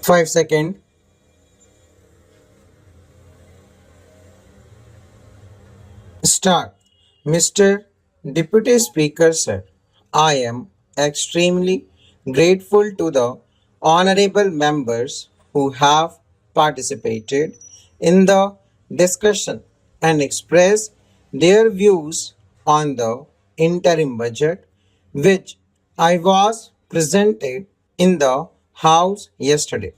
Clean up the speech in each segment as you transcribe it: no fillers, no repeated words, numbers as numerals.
5 seconds. Start. Mr. Deputy Speaker sir, I am extremely grateful to the honorable members who have participated in the discussion and expressed their views on the interim budget which I was presented in the House yesterday.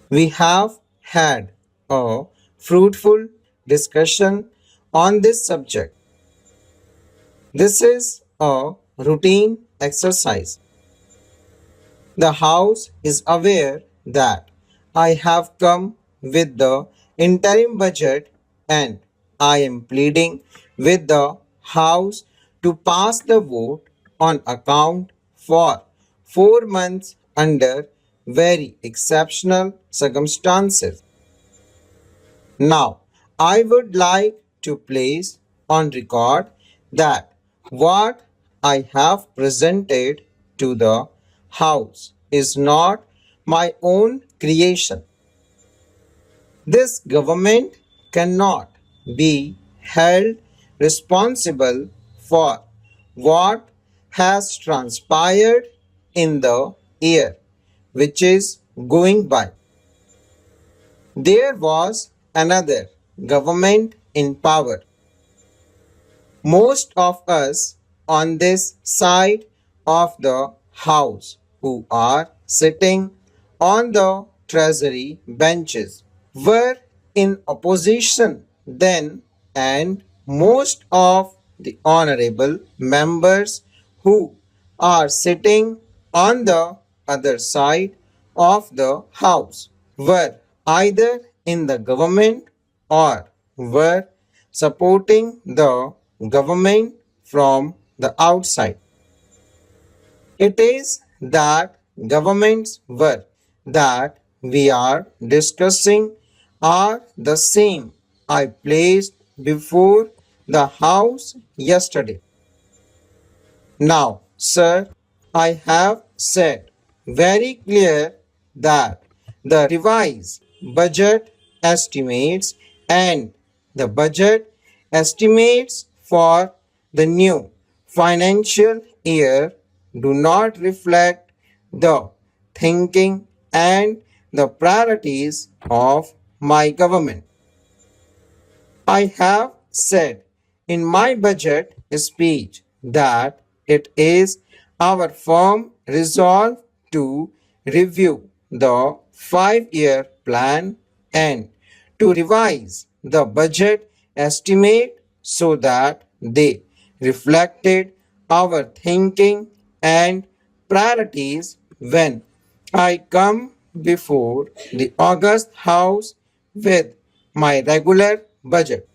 We have had a fruitful discussion on this subject. This is a routine exercise. The House is aware that I have come with the interim budget and I am pleading with the House to pass the vote on account for 4 months under very exceptional circumstances. Now, I would like to place on record that what I have presented to the House is not my own creation. This government cannot be held responsible for what has transpired in the year which is going by. There was another government in power. Most of us on this side of the house who are sitting on the treasury benches were in opposition then, and most of the honorable members who are sitting on the other side of the house were either in the government or were supporting the government from the outside. It is that government's work that we are discussing are the same I placed before the House yesterday. Now, sir, I have said very clear that the revised budget estimates and the budget estimates for the new financial year do not reflect the thinking and the priorities of my government. I have said in my budget speech that it is our firm resolve to review the 5-year plan and to revise the budget estimate so that they reflected our thinking and priorities when I come before the August House with my regular budget.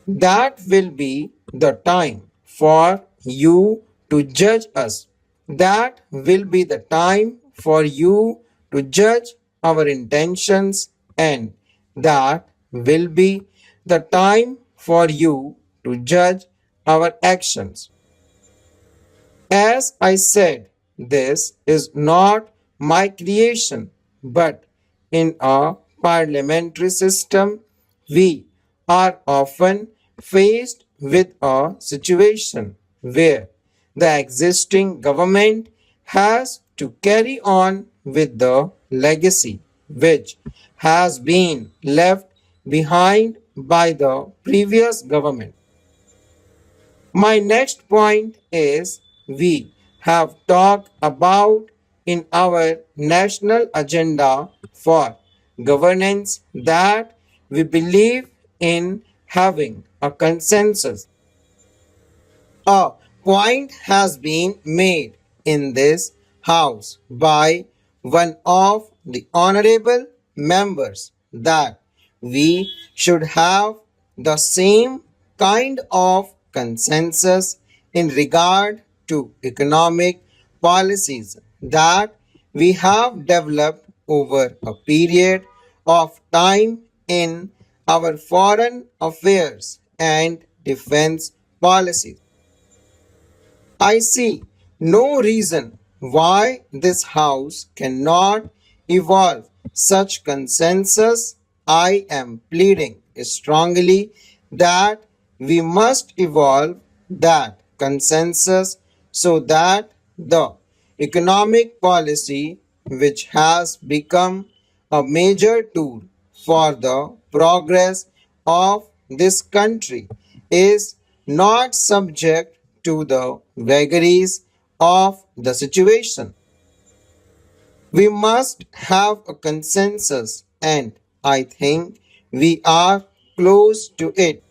That will be the time for you to judge us. That will be the time for you to judge our intentions, and that will be the time for you to judge our actions. As I said, this is not my creation, but in a parliamentary system, we are often faced with a situation where the existing government has to carry on with the legacy which has been left behind by the previous government. My next point is we have talked about in our national agenda for governance that we believe in having a consensus. A point has been made in this House by one of the honorable members that we should have the same kind of consensus in regard to economic policies that we have developed over a period of time in our foreign affairs and defense policies. I see no reason why this house cannot evolve such consensus. I am pleading strongly that we must evolve that consensus so that the economic policy, which has become a major tool for the progress of this country, is not subject to the vagaries of the situation. We must have a consensus, and I think we are close to it.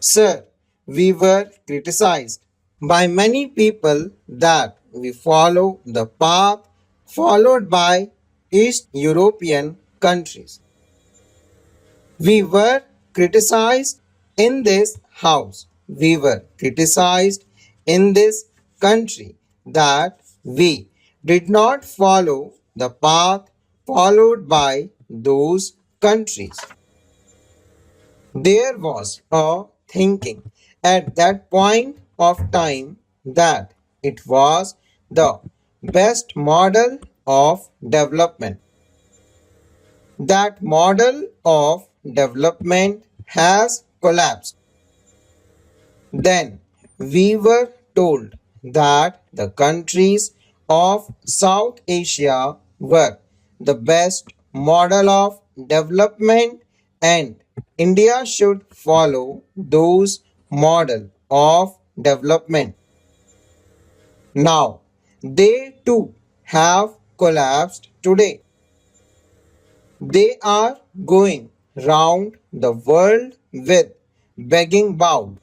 Sir, we were criticized by many people that we follow the path followed by East European countries. We were criticized in this house. We were criticized in this country that we did not follow the path followed by those countries. There was a thinking at that point of time that it was the best model of development. That model of development has collapsed. Then we were told that the countries of South Asia were the best model of development and India should follow those model of development. Now they too have collapsed today. They are going round the world with begging bowl.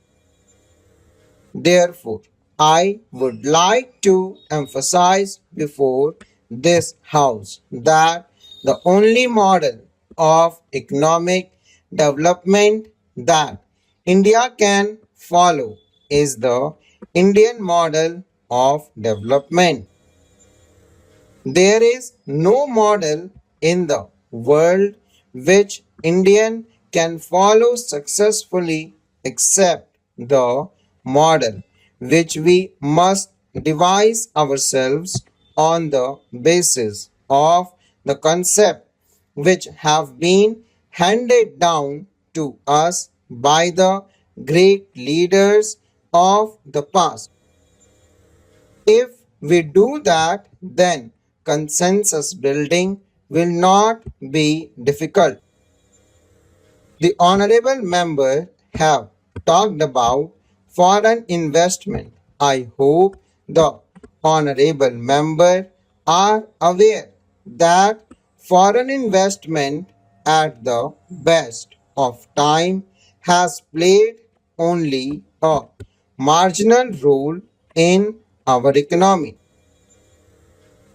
Therefore, I would like to emphasize before this house that the only model of economic development that India can follow is the Indian model of development. There is no model in the world which Indian can follow successfully except the model which we must devise ourselves on the basis of the concept which have been handed down to us by the great leaders of the past. If we do that, then consensus building will not be difficult. The honorable member have talked about foreign investment. I hope the honorable member are aware that foreign investment at the best of time has played only a marginal role in our economy.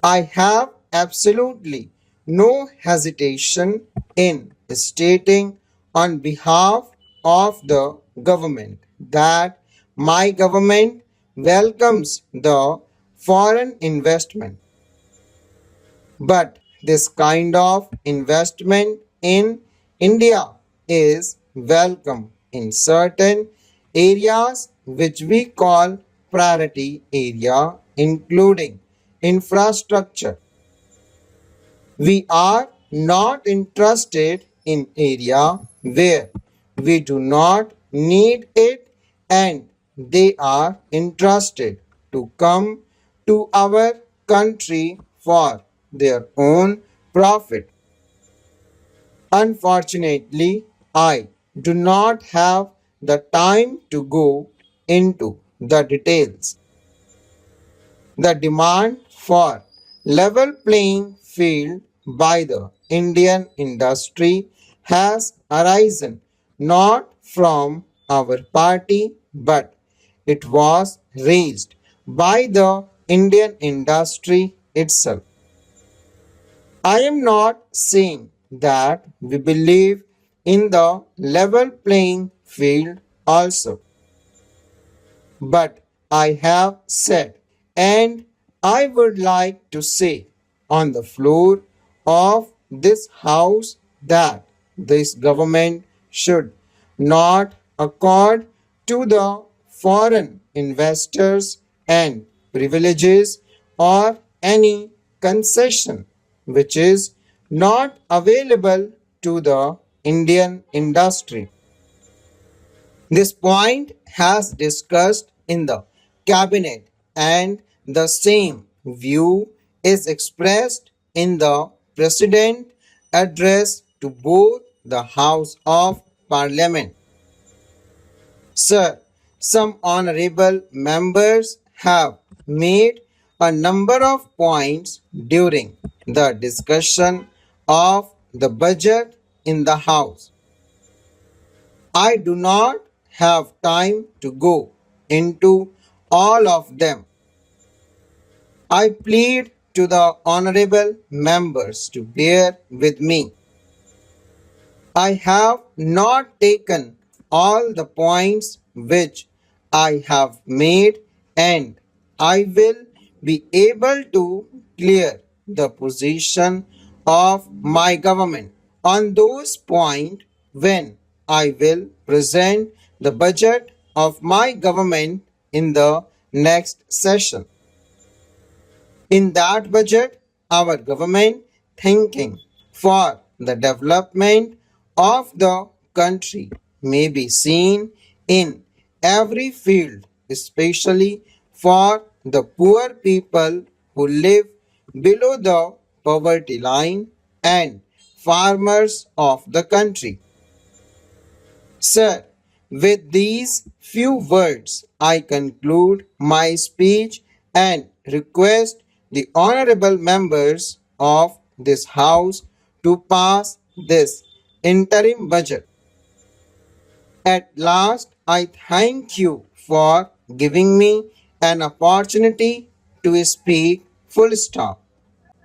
I have absolutely no hesitation in stating on behalf of the government that my government welcomes the foreign investment. But this kind of investment in India is welcome in certain areas which we call priority area, including infrastructure. We are not interested in area where we do not need it and they are interested to come to our country for their own profit. Unfortunately, I do not have the time to go into the details. The demand for level playing field by the Indian industry has arisen not from our party but it was raised by the Indian industry itself. I am not saying that we believe in the level playing field also. But I have said, and I would like to say on the floor of this house that this government should not accord to the foreign investors and privileges or any concession which is not available to the Indian industry. This point has discussed in the cabinet and the same view is expressed in the president address to both the House of Parliament. Sir, some honorable members have made a number of points during the discussion of the budget in the House. I do not have time to go into all of them. I plead to the honorable members to bear with me. I have not taken all the points which I have made, and I will be able to clear the position of my government on those points when I will present the budget of my government in the next session. In that budget, our government thinking for the development of the country may be seen in every field, especially for the poor people who live below the poverty line and farmers of the country. Sir, with these few words, I conclude my speech and request the honorable members of this House to pass this interim budget. At last, I thank you for giving me an opportunity to speak full stop.